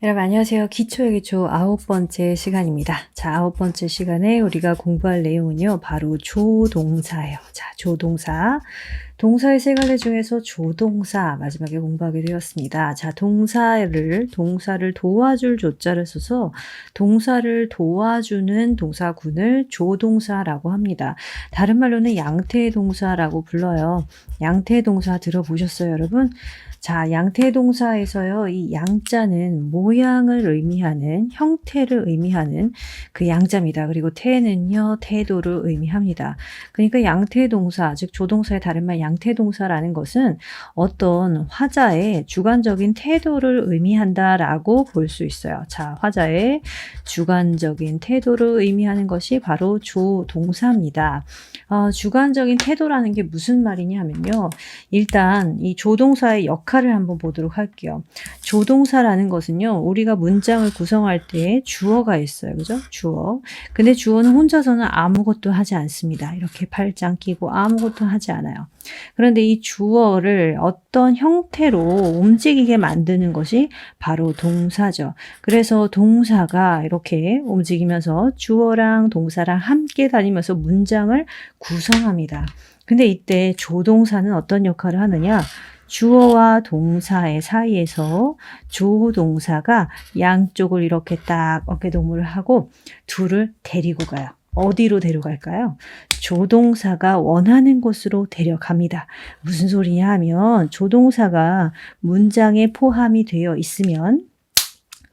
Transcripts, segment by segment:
여러분 안녕하세요. 기초의 기초 9번째 시간입니다. 자, 9번째 시간에 우리가 공부할 내용은요. 바로 조동사예요. 자, 조동사. 동사의 세 가지 중에서 조동사 마지막에 공부하게 되었습니다. 자, 동사를 도와줄 조자를 써서 동사를 도와주는 동사군을 조동사라고 합니다. 다른 말로는 양태 동사라고 불러요. 양태 동사 들어보셨어요, 여러분? 자, 양태 동사에서요. 이 양자는 모양을 의미하는, 형태를 의미하는 그 양자입니다. 그리고 태는요. 태도를 의미합니다. 그러니까 양태 동사, 즉 조동사의 다른 말 양태 동사라는 것은 어떤 화자의 주관적인 태도를 의미한다라고 볼 수 있어요. 자, 화자의 주관적인 태도를 의미하는 것이 바로 조동사입니다. 주관적인 태도라는 게 무슨 말이냐 하면요. 일단 이 조동사의 역할을 한번 보도록 할게요. 조동사라는 것은요. 우리가 문장을 구성할 때 주어가 있어요. 그죠? 주어. 근데 주어는 혼자서는 아무것도 하지 않습니다. 이렇게 팔짱 끼고 아무것도 하지 않아요. 그런데 이 주어를 어떤 형태로 움직이게 만드는 것이 바로 동사죠. 그래서 동사가 이렇게 움직이면서 주어랑 동사랑 함께 다니면서 문장을 구성합니다. 근데 이때 조동사는 어떤 역할을 하느냐? 주어와 동사의 사이에서 조동사가 양쪽을 이렇게 딱 어깨동무를 하고 둘을 데리고 가요. 어디로 데려갈까요? 조동사가 원하는 곳으로 데려갑니다. 무슨 소리냐 하면 조동사가 문장에 포함이 되어 있으면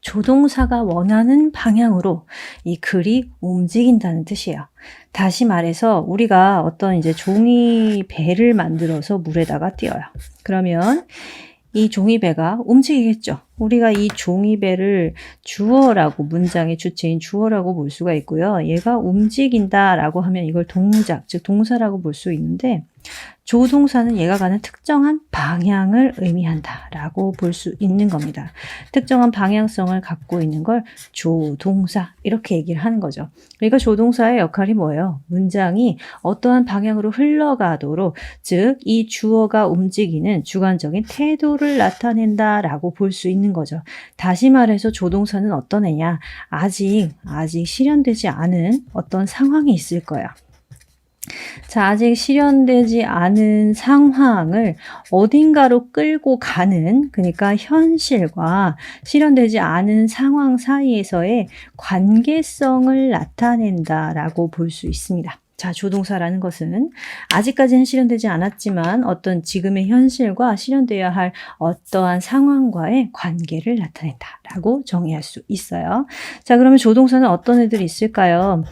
조동사가 원하는 방향으로 이 글이 움직인다는 뜻이에요. 다시 말해서 우리가 어떤 이제 종이배를 만들어서 물에다가 띄어요. 그러면 이 종이배가 움직이겠죠. 우리가 이 종이배를 주어라고 문장의 주체인 주어라고 볼 수가 있고요. 얘가 움직인다라고 하면 이걸 동작, 즉 동사라고 볼 수 있는데 조동사는 얘가 가는 특정한 방향을 의미한다라고 볼 수 있는 겁니다. 특정한 방향성을 갖고 있는 걸 조동사 이렇게 얘기를 하는 거죠. 그러니까 조동사의 역할이 뭐예요? 문장이 어떠한 방향으로 흘러가도록 즉 이 주어가 움직이는 주관적인 태도를 나타낸다라고 볼 수 있는 거죠. 다시 말해서 조동사는 어떤 애냐? 아직 실현되지 않은 어떤 상황이 있을 거야. 자, 아직 실현되지 않은 상황을 어딘가로 끌고 가는, 그러니까 현실과 실현되지 않은 상황 사이에서의 관계성을 나타낸다라고 볼 수 있습니다. 자, 조동사라는 것은 아직까지는 실현되지 않았지만 어떤 지금의 현실과 실현되어야 할 어떠한 상황과의 관계를 나타낸다라고 정의할 수 있어요. 자, 그러면 조동사는 어떤 애들이 있을까요?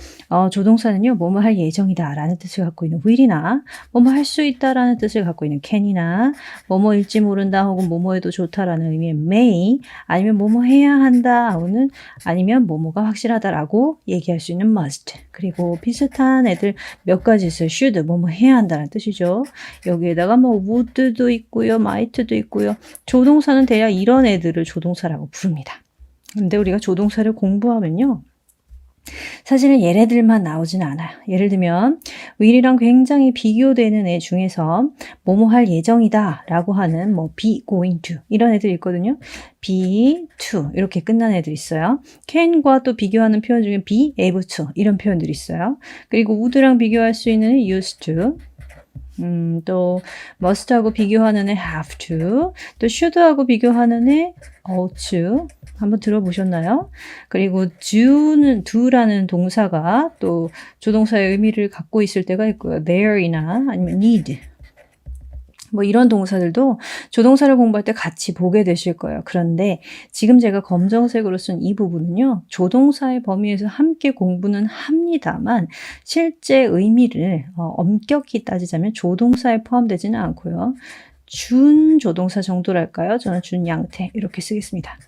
조동사는요, 뭐뭐 할 예정이다 라는 뜻을 갖고 있는 will이나 뭐뭐 할 수 있다 라는 뜻을 갖고 있는 can이나 뭐뭐일지 모른다 혹은 뭐뭐해도 좋다 라는 의미의 may 아니면 뭐뭐 해야 한다 하고는 아니면 뭐뭐가 확실하다 라고 얘기할 수 있는 must 그리고 비슷한 애들 몇 가지 있어요. should, 뭐뭐 해야 한다는 뜻이죠. 여기에다가 뭐 would도 있고요. might도 있고요. 조동사는 대략 이런 애들을 조동사라고 부릅니다. 근데 우리가 조동사를 공부하면요. 사실은 얘네들만 나오지는 않아요. 예를 들면 will이랑 굉장히 비교되는 애 중에서 뭐뭐 할 예정이다 라고 하는 뭐 be going to 이런 애들이 있거든요. be to 이렇게 끝나는 애들이 있어요. can과 또 비교하는 표현 중에 be able to 이런 표현들이 있어요. 그리고 would랑 비교할 수 있는 used to 또 must하고 비교하는 애 have to, 또 should하고 비교하는 애 ought to 한번 들어보셨나요? 그리고 do라는 동사가 또 조동사의 의미를 갖고 있을 때가 있고요. there이나 아니면 need 뭐 이런 동사들도 조동사를 공부할 때 같이 보게 되실 거예요. 그런데 지금 제가 검정색으로 쓴 이 부분은요. 조동사의 범위에서 함께 공부는 합니다만 실제 의미를 엄격히 따지자면 조동사에 포함되지는 않고요. 준조동사 정도랄까요? 저는 준양태 이렇게 쓰겠습니다.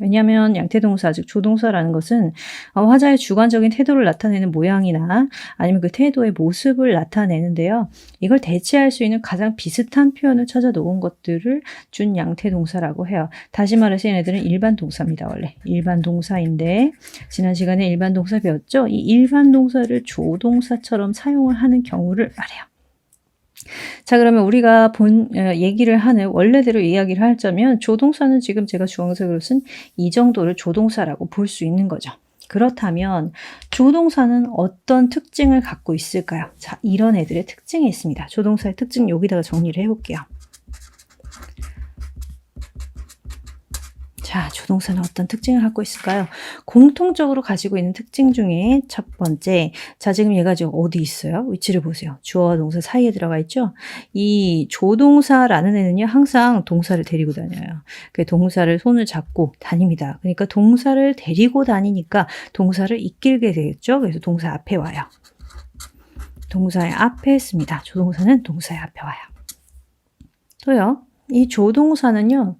왜냐하면 양태동사, 즉 조동사라는 것은 화자의 주관적인 태도를 나타내는 모양이나 아니면 그 태도의 모습을 나타내는데요. 이걸 대체할 수 있는 가장 비슷한 표현을 찾아 놓은 것들을 준양태동사라고 해요. 다시 말해서 얘네들은 일반 동사입니다. 원래 일반 동사인데 지난 시간에 일반 동사 배웠죠? 이 일반 동사를 조동사처럼 사용을 하는 경우를 말해요. 자, 그러면 우리가 얘기를 하는 원래대로 이야기를 하자면 조동사는 지금 제가 주황색으로 쓴 이 정도를 조동사라고 볼 수 있는 거죠. 그렇다면 조동사는 어떤 특징을 갖고 있을까요? 자, 이런 애들의 특징이 있습니다. 조동사의 특징 여기다가 정리를 해볼게요. 자, 조동사는 어떤 특징을 갖고 있을까요? 공통적으로 가지고 있는 특징 중에 첫 번째, 자, 지금 얘가 지금 어디 있어요? 위치를 보세요. 주어와 동사 사이에 들어가 있죠? 이 조동사라는 애는요, 항상 동사를 데리고 다녀요. 그 동사를 손을 잡고 다닙니다. 그러니까 동사를 데리고 다니니까 동사를 이끌게 되겠죠? 그래서 동사 앞에 와요. 동사의 앞에 있습니다. 조동사는 동사의 앞에 와요. 또요, 이 조동사는요,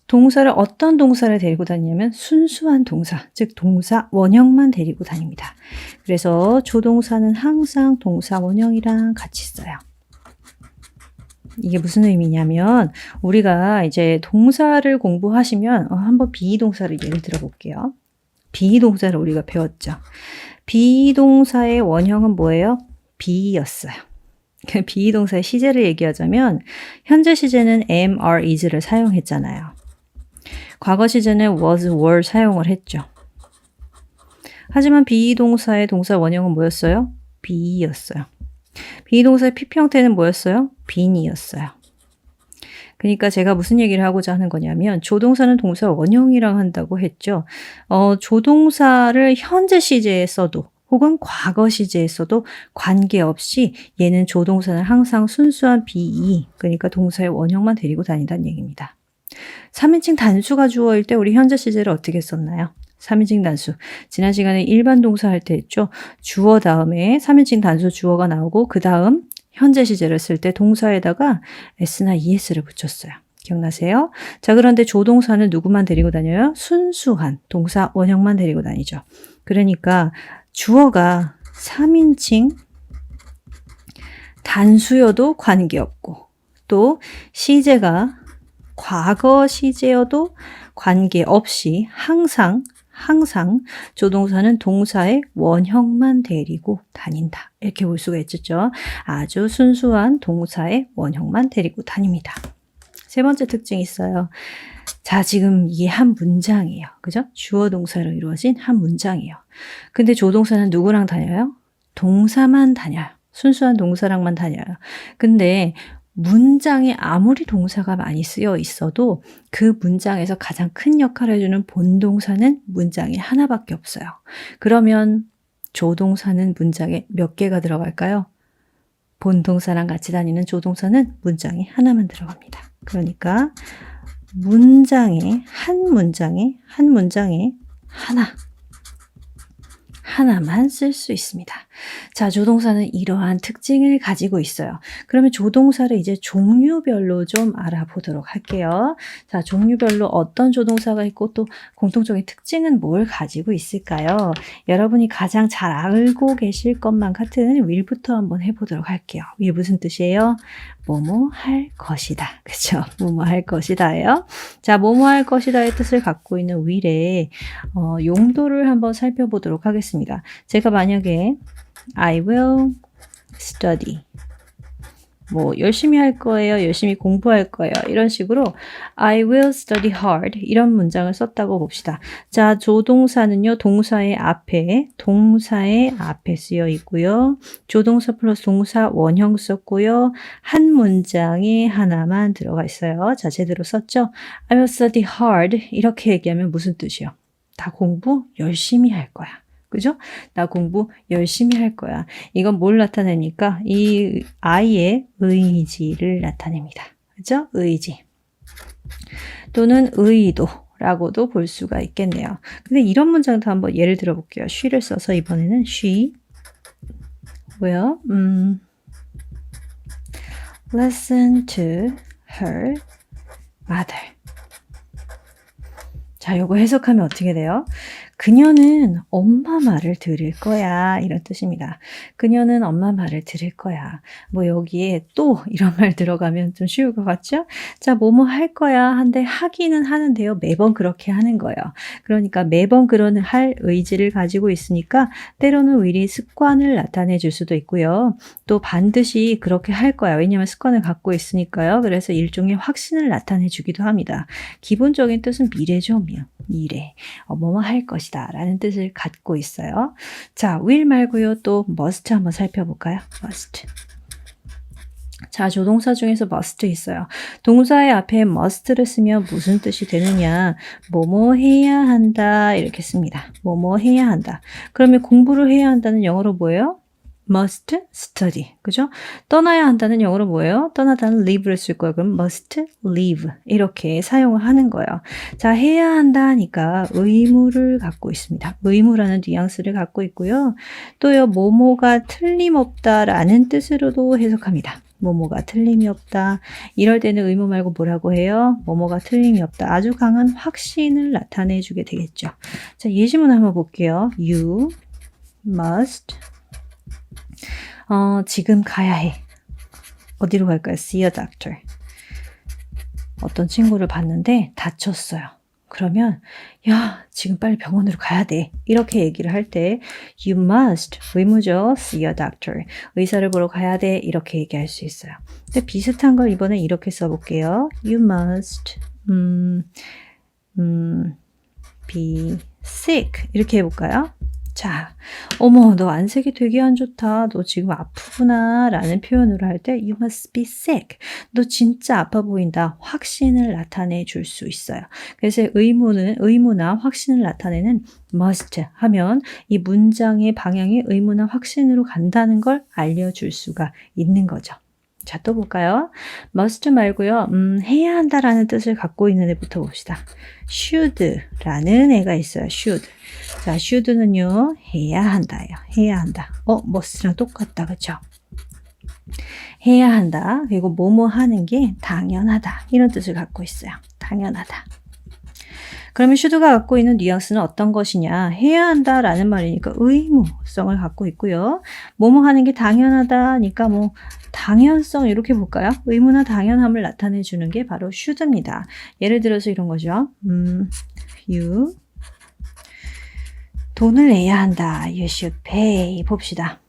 동사를 어떤 동사를 데리고 다니냐면 순수한 동사, 즉 동사 원형만 데리고 다닙니다. 그래서 조동사는 항상 동사 원형이랑 같이 써요. 이게 무슨 의미냐면 우리가 이제 동사를 공부하시면 한번 비동사를 예를 들어 볼게요. 비동사를 우리가 배웠죠. 비동사의 원형은 뭐예요? be였어요. 비동사의 시제를 얘기하자면 현재 시제는 am, are, is를 사용했잖아요. 과거 시제는 was, were 사용을 했죠. 하지만 비동사의 동사 원형은 뭐였어요? be였어요. 비동사의 PP 형태는 뭐였어요? been이었어요. 그러니까 제가 무슨 얘기를 하고자 하는 거냐면 조동사는 동사 원형이랑 한다고 했죠. 조동사를 현재 시제에 써도 혹은 과거 시제에 써도 관계없이 얘는 조동사는 항상 순수한 be, 그러니까 동사의 원형만 데리고 다닌다는 얘기입니다. 3인칭 단수가 주어일 때 우리 현재 시제를 어떻게 썼나요? 3인칭 단수. 지난 시간에 일반 동사 할 때 했죠. 주어 다음에 3인칭 단수 주어가 나오고 그 다음 현재 시제를 쓸 때 동사에다가 s나 es를 붙였어요. 기억나세요? 자, 그런데 조동사는 누구만 데리고 다녀요? 순수한 동사 원형만 데리고 다니죠. 그러니까 주어가 3인칭 단수여도 관계없고 또 시제가 과거 시제여도 관계없이 항상 조동사는 동사의 원형만 데리고 다닌다. 이렇게 볼 수가 있죠. 아주 순수한 동사의 원형만 데리고 다닙니다. 세 번째 특징이 있어요. 자, 지금 이게 한 문장이에요. 그죠? 주어 동사로 이루어진 한 문장이에요. 근데 조동사는 누구랑 다녀요? 동사만 다녀요. 순수한 동사랑만 다녀요. 근데 문장에 아무리 동사가 많이 쓰여 있어도 그 문장에서 가장 큰 역할을 해주는 본동사는 문장에 하나밖에 없어요. 그러면 조동사는 문장에 몇 개가 들어갈까요? 본동사랑 같이 다니는 조동사는 문장에 하나만 들어갑니다. 그러니까 한 문장에 하나만 쓸 수 있습니다. 자, 조동사는 이러한 특징을 가지고 있어요. 그러면 조동사를 이제 종류별로 좀 알아보도록 할게요. 자, 종류별로 어떤 조동사가 있고 또 공통적인 특징은 뭘 가지고 있을까요? 여러분이 가장 잘 알고 계실 것만 같은 will부터 한번 해보도록 할게요. will 무슨 뜻이에요? 뭐뭐 할 것이다. 그쵸? 뭐뭐 할 것이다예요. 자, 뭐뭐 할 것이다의 뜻을 갖고 있는 will의 용도를 한번 살펴보도록 하겠습니다. 제가 만약에 I will study 뭐 열심히 할 거예요. 열심히 공부할 거예요. 이런 식으로 I will study hard 이런 문장을 썼다고 봅시다. 자, 조동사는요. 동사의 앞에 쓰여 있고요. 조동사 플러스 동사 원형 썼고요. 한 문장에 하나만 들어가 있어요. 자, 제대로 썼죠? I will study hard 이렇게 얘기하면 무슨 뜻이요? 나 공부 열심히 할 거야. 그죠? 나 공부 열심히 할 거야. 이건 뭘 나타내니까 이 I의 의지를 나타냅니다. 그죠? 의지. 또는 의도라고도 볼 수가 있겠네요. 근데 이런 문장도 한번 예를 들어 볼게요. she를 써서 이번에는 she will listen to her mother. 자, 요거 해석하면 어떻게 돼요? 그녀는 엄마 말을 들을 거야. 이런 뜻입니다. 그녀는 엄마 말을 들을 거야. 뭐 여기에 또 이런 말 들어가면 좀 쉬울 것 같죠? 자, 뭐뭐 할 거야. 한데 하기는 하는데요. 매번 그렇게 하는 거예요. 그러니까 매번 그런 할 의지를 가지고 있으니까 때로는 미리 습관을 나타내 줄 수도 있고요. 또 반드시 그렇게 할 거야. 왜냐하면 습관을 갖고 있으니까요. 그래서 일종의 확신을 나타내 주기도 합니다. 기본적인 뜻은 미래죠. 미래. 뭐뭐 할 것이다 라는 뜻을 갖고 있어요. 자, will 말고요. 또 must 한번 살펴볼까요? must. 자, 조동사 중에서 must 있어요. 동사의 앞에 must를 쓰면 무슨 뜻이 되느냐? 뭐뭐 해야 한다 이렇게 씁니다. 뭐뭐 해야 한다. 그러면 공부를 해야 한다는 영어로 뭐예요? must study. 그죠? 떠나야 한다는 영어로 뭐예요? 떠나다는 leave를 쓸 거예요. 그럼 must leave. 이렇게 사용을 하는 거예요. 자, 해야 한다 하니까 의무를 갖고 있습니다. 의무라는 뉘앙스를 갖고 있고요. 또요, 뭐뭐가 틀림없다라는 뜻으로도 해석합니다. 뭐뭐가 틀림이 없다. 이럴 때는 의무 말고 뭐라고 해요? 뭐뭐가 틀림이 없다. 아주 강한 확신을 나타내 주게 되겠죠. 자, 예시문 한번 볼게요. You must 지금 가야 해. 어디로 갈까요? See a doctor. 어떤 친구를 봤는데 다쳤어요. 그러면 야, 지금 빨리 병원으로 가야 돼. 이렇게 얘기를 할 때 you must, 의무죠. see a doctor. 의사를 보러 가야 돼. 이렇게 얘기할 수 있어요. 근데 비슷한 걸 이번에 이렇게 써볼게요. You must be sick. 이렇게 해볼까요? 자, 어머, 너 안색이 되게 안 좋다. 너 지금 아프구나. 라는 표현으로 할 때 you must be sick. 너 진짜 아파 보인다. 확신을 나타내 줄 수 있어요. 그래서 의무나 확신을 나타내는 must 하면 이 문장의 방향이 의무나 확신으로 간다는 걸 알려줄 수가 있는 거죠. 자, 또 볼까요? must 말고요. 해야 한다라는 뜻을 갖고 있는 애부터 봅시다. should라는 애가 있어요. should. 자, should는요. 해야 한다예요. 해야 한다. must랑 똑같다. 그렇죠? 해야 한다. 그리고 뭐뭐 하는 게 당연하다. 이런 뜻을 갖고 있어요. 당연하다. 그러면 should가 갖고 있는 뉘앙스는 어떤 것이냐? 해야 한다라는 말이니까 의무성을 갖고 있고요. 뭐뭐 하는 게 당연하다니까 뭐 당연성 이렇게 볼까요? 의무나 당연함을 나타내 주는 게 바로 should입니다. 예를 들어서 이런 거죠. You 돈을 내야 한다. You should pay. 봅시다.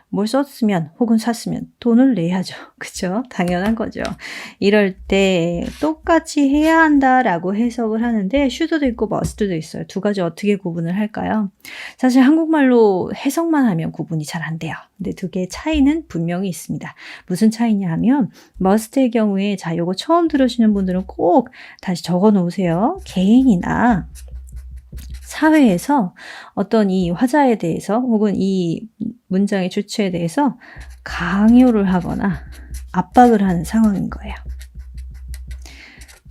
뭘 썼으면 혹은 샀으면 돈을 내야죠. 그쵸? 당연한 거죠. 이럴 때 똑같이 해야 한다라고 해석을 하는데 should도 있고 must도 있어요. 두 가지 어떻게 구분을 할까요? 사실 한국말로 해석만 하면 구분이 잘 안 돼요. 근데 두 개의 차이는 분명히 있습니다. 무슨 차이냐 하면 must의 경우에 자, 요거 처음 들으시는 분들은 꼭 다시 적어 놓으세요. 개인이나 사회에서 어떤 이 화자에 대해서 혹은 이 문장의 주체에 대해서 강요를 하거나 압박을 하는 상황인 거예요.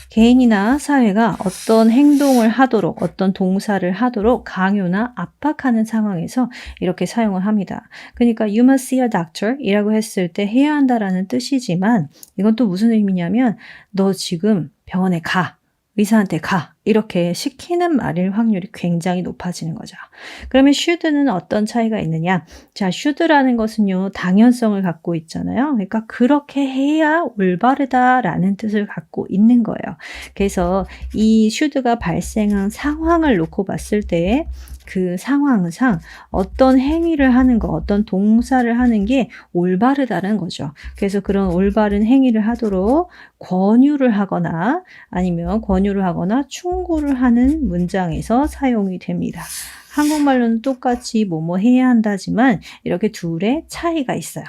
개인이나 사회가 어떤 행동을 하도록 어떤 동사를 하도록 강요나 압박하는 상황에서 이렇게 사용을 합니다. 그러니까 you must see a doctor 이라고 했을 때 해야 한다라는 뜻이지만 이건 또 무슨 의미냐면 너 지금 병원에 가. 의사한테 가. 이렇게 시키는 말일 확률이 굉장히 높아지는 거죠. 그러면 should는 어떤 차이가 있느냐? 자, should라는 것은요, 당연성을 갖고 있잖아요. 그러니까 그렇게 해야 올바르다라는 뜻을 갖고 있는 거예요. 그래서 이 should가 발생한 상황을 놓고 봤을 때 그 상황상 어떤 행위를 하는 거, 어떤 동사를 하는 게 올바르다는 거죠. 그래서 그런 올바른 행위를 하도록 권유를 하거나 아니면 권유를 하거나 충고를 하는 문장에서 사용이 됩니다. 한국말로는 똑같이 뭐뭐 해야 한다지만 이렇게 둘의 차이가 있어요.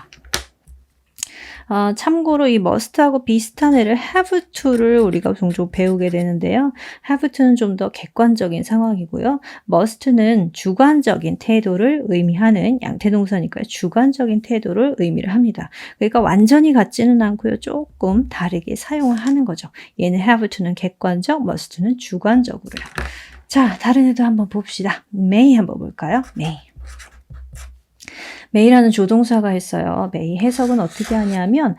참고로 이 must하고 비슷한 애를 have to를 우리가 종종 배우게 되는데요. have to는 좀 더 객관적인 상황이고요. must는 주관적인 태도를 의미하는 양태동사니까요. 주관적인 태도를 의미를 합니다. 그러니까 완전히 같지는 않고요. 조금 다르게 사용을 하는 거죠. 얘는 have to는 객관적, must는 주관적으로요. 자, 다른 애도 한번 봅시다. may 한번 볼까요? may라는 조동사가 있어요. may 해석은 어떻게 하냐면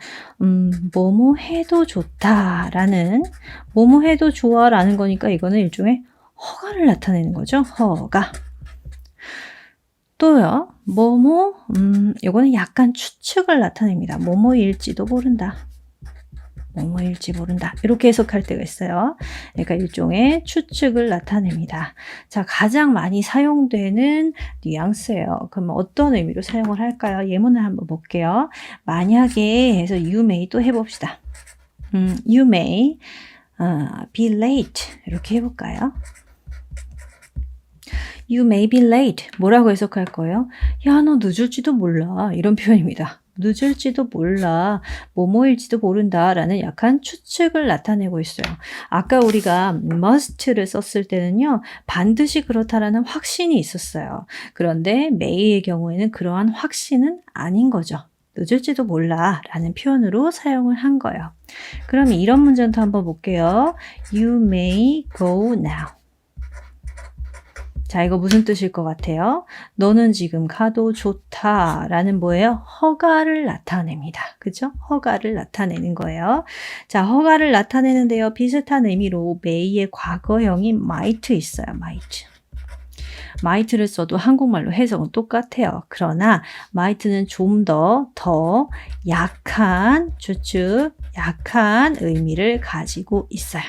뭐뭐 해도 좋다라는 뭐뭐 해도 좋아라는 거니까 이거는 일종의 허가를 나타내는 거죠. 허가. 또요. 뭐뭐 요거는 약간 추측을 나타냅니다. 뭐뭐일지도 모른다. 뭐뭐일지 모른다. 이렇게 해석할 때가 있어요. 그러니까 일종의 추측을 나타냅니다. 자, 가장 많이 사용되는 뉘앙스예요. 그럼 어떤 의미로 사용을 할까요? 예문을 한번 볼게요. 만약에 해서 you may 또 해봅시다. you may be late 이렇게 해볼까요? You may be late. 뭐라고 해석할 거예요? 야, 너 늦을지도 몰라. 이런 표현입니다. 늦을지도 몰라. 뭐뭐일지도 모른다. 라는 약간 추측을 나타내고 있어요. 아까 우리가 must를 썼을 때는요. 반드시 그렇다라는 확신이 있었어요. 그런데 may의 경우에는 그러한 확신은 아닌 거죠. 늦을지도 몰라 라는 표현으로 사용을 한 거예요. 그럼 이런 문장도 한번 볼게요. You may go now. 자, 이거 무슨 뜻일 것 같아요? 너는 지금 가도 좋다 라는 뭐예요? 허가를 나타냅니다. 그죠? 허가를 나타내는 거예요. 자, 허가를 나타내는데요. 비슷한 의미로 may의 과거형인 might 있어요. might를 써도 한국말로 해석은 똑같아요. 그러나 might는 좀 더 약한 추측, 약한 의미를 가지고 있어요.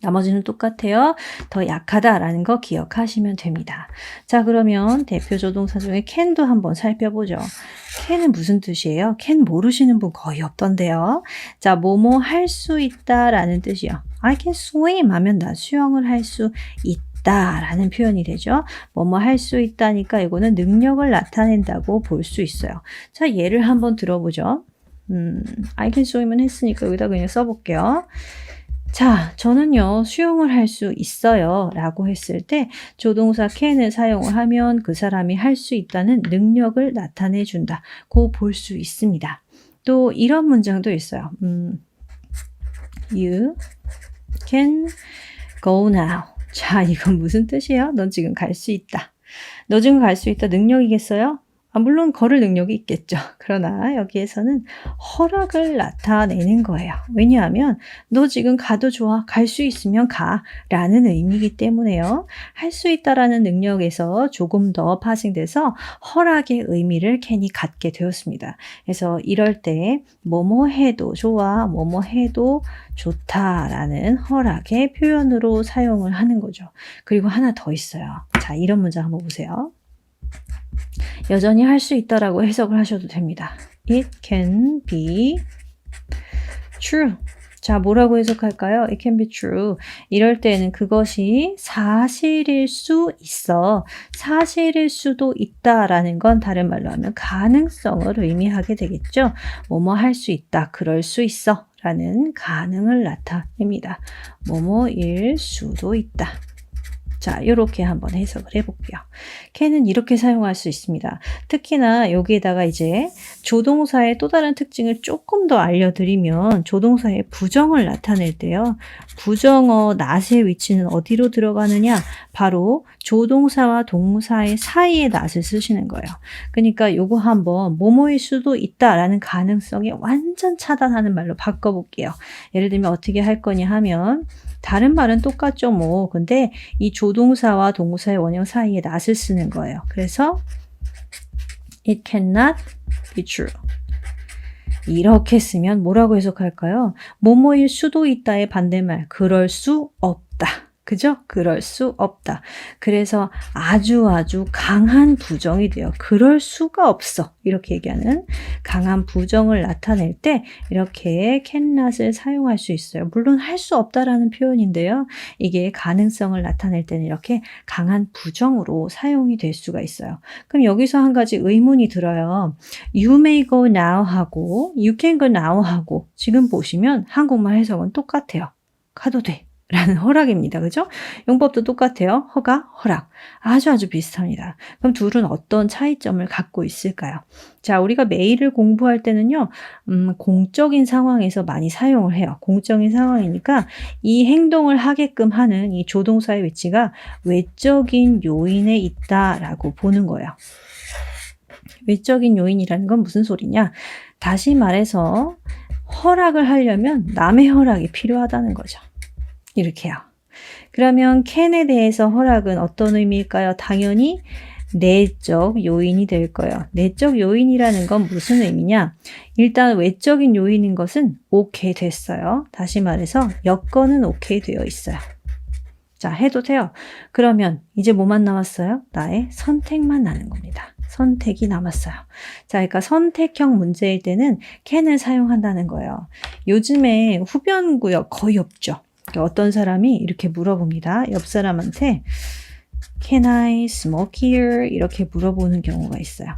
나머지는 똑같아요. 더 약하다라는 거 기억하시면 됩니다. 자, 그러면 대표 조동사 중에 can도 한번 살펴보죠. can은 무슨 뜻이에요? can 모르시는 분 거의 없던데요. 자, 뭐뭐 할 수 있다라는 뜻이요. I can swim 하면 나 수영을 할 수 있다 라는 표현이 되죠. 뭐뭐 할 수 있다니까 이거는 능력을 나타낸다고 볼 수 있어요. 자, 예를 한번 들어보죠. I can swim은 했으니까 여기다 그냥 써볼게요. 자, 저는요, 수영을 할 수 있어요. 라고 했을 때 조동사 can을 사용을 하면 그 사람이 할 수 있다는 능력을 나타내 준다. 고 볼 수 있습니다. 또 이런 문장도 있어요. You can go now. 자, 이건 무슨 뜻이에요? 넌 지금 갈 수 있다. 너 지금 갈 수 있다. 능력이겠어요? 물론 걸을 능력이 있겠죠. 그러나 여기에서는 허락을 나타내는 거예요. 왜냐하면 너 지금 가도 좋아. 갈 수 있으면 가. 라는 의미이기 때문에요. 할 수 있다라는 능력에서 조금 더 파생돼서 허락의 의미를 can이 갖게 되었습니다. 그래서 이럴 때 뭐뭐 해도 좋아. 뭐뭐 해도 좋다라는 허락의 표현으로 사용을 하는 거죠. 그리고 하나 더 있어요. 자, 이런 문장 한번 보세요. 여전히 할 수 있다라고 해석을 하셔도 됩니다. It can be true. 자, 뭐라고 해석할까요? It can be true. 이럴 때는 그것이 사실일 수 있어. 사실일 수도 있다라는 건 다른 말로 하면 가능성을 의미하게 되겠죠. 뭐뭐 할 수 있다. 그럴 수 있어. 라는 가능을 나타냅니다. 뭐뭐일 수도 있다. 자, 이렇게 한번 해석을 해볼게요. can은 이렇게 사용할 수 있습니다. 특히나 여기에다가 이제 조동사의 또 다른 특징을 조금 더 알려드리면 조동사의 부정을 나타낼 때요. 부정어 not의 위치는 어디로 들어가느냐? 바로 조동사와 동사의 사이에 not을 쓰시는 거예요. 그러니까 요거 한번 뭐뭐일 수도 있다라는 가능성에 완전 차단하는 말로 바꿔볼게요. 예를 들면 어떻게 할 거냐 하면 다른 말은 똑같죠 뭐. 근데 이 조동사와 동사의 원형 사이에 not을 쓰는 거예요. 그래서 it cannot be true. 이렇게 쓰면 뭐라고 해석할까요? 뭐뭐일 수도 있다의 반대말 그럴 수 없다. 그죠? 그럴 수 없다. 그래서 아주 강한 부정이 돼요. 그럴 수가 없어. 이렇게 얘기하는 강한 부정을 나타낼 때 이렇게 cannot을 사용할 수 있어요. 물론 할 수 없다라는 표현인데요. 이게 가능성을 나타낼 때는 이렇게 강한 부정으로 사용이 될 수가 있어요. 그럼 여기서 한 가지 의문이 들어요. You may go now 하고 you can go now 하고 지금 보시면 한국말 해석은 똑같아요. 가도 돼. 라는 허락입니다. 그죠? 용법도 똑같아요. 허가, 허락. 아주 비슷합니다. 그럼 둘은 어떤 차이점을 갖고 있을까요? 자, 우리가 메일을 공부할 때는요, 공적인 상황에서 많이 사용을 해요. 공적인 상황이니까 이 행동을 하게끔 하는 이 조동사의 위치가 외적인 요인에 있다라고 보는 거예요. 외적인 요인이라는 건 무슨 소리냐? 다시 말해서 허락을 하려면 남의 허락이 필요하다는 거죠. 이렇게요. 그러면 can에 대해서 허락은 어떤 의미일까요? 당연히 내적 요인이 될 거예요. 내적 요인이라는 건 무슨 의미냐? 일단 외적인 요인인 것은 오케이 됐어요. 다시 말해서 여건은 오케이 되어 있어요. 자, 해도 돼요. 그러면 이제 뭐만 남았어요? 나의 선택만 나는 겁니다. 선택이 남았어요. 자, 그러니까 선택형 문제일 때는 can을 사용한다는 거예요. 요즘에 후변구역 거의 없죠. 그러니까 어떤 사람이 이렇게 물어봅니다. 옆 사람한테 Can I smoke here? 이렇게 물어보는 경우가 있어요.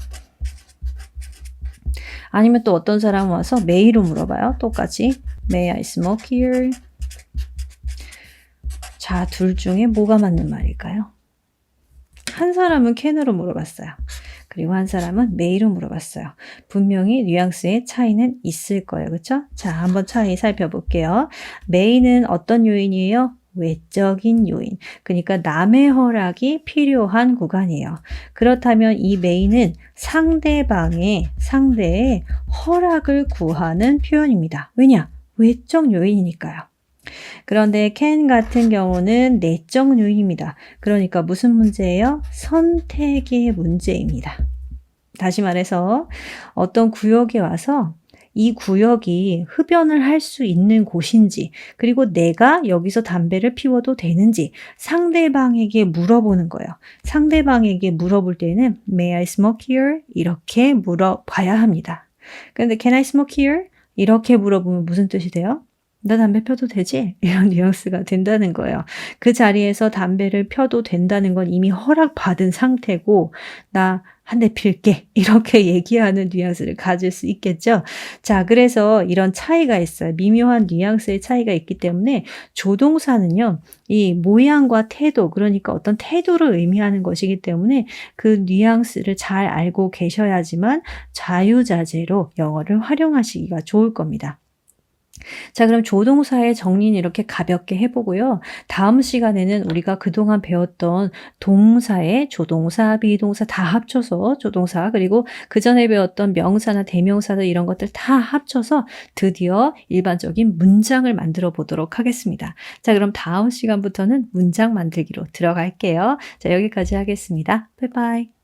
아니면 또 어떤 사람은 와서 may로 물어봐요. 똑같이 May I smoke here? 자, 둘 중에 뭐가 맞는 말일까요? 한 사람은 can으로 물어봤어요. 그리고 한 사람은 may로 물어봤어요. 분명히 뉘앙스의 차이는 있을 거예요. 그렇죠? 자, 한번 차이 살펴볼게요. may는 어떤 요인이에요? 외적인 요인. 그러니까 남의 허락이 필요한 구간이에요. 그렇다면 이 may는 상대의 허락을 구하는 표현입니다. 왜냐? 외적 요인이니까요. 그런데 can 같은 경우는 내적 요인입니다. 그러니까 무슨 문제예요? 선택의 문제입니다. 다시 말해서 어떤 구역에 와서 이 구역이 흡연을 할 수 있는 곳인지, 그리고 내가 여기서 담배를 피워도 되는지 상대방에게 물어보는 거예요. 상대방에게 물어볼 때는 May I smoke here? 이렇게 물어봐야 합니다. 그런데 Can I smoke here? 이렇게 물어보면 무슨 뜻이 돼요? 나 담배 펴도 되지? 이런 뉘앙스가 된다는 거예요. 그 자리에서 담배를 펴도 된다는 건 이미 허락받은 상태고 나 한 대 필게 이렇게 얘기하는 뉘앙스를 가질 수 있겠죠. 자, 그래서 이런 차이가 있어요. 미묘한 뉘앙스의 차이가 있기 때문에 조동사는요. 이 모양과 태도, 그러니까 어떤 태도를 의미하는 것이기 때문에 그 뉘앙스를 잘 알고 계셔야지만 자유자재로 영어를 활용하시기가 좋을 겁니다. 자, 그럼 조동사의 정리는 이렇게 가볍게 해보고요. 다음 시간에는 우리가 그동안 배웠던 동사의 조동사, 비동사 다 합쳐서 조동사, 그리고 그 전에 배웠던 명사나 대명사들 이런 것들 다 합쳐서 드디어 일반적인 문장을 만들어 보도록 하겠습니다. 자, 그럼 다음 시간부터는 문장 만들기로 들어갈게요. 자, 여기까지 하겠습니다. 바이바이.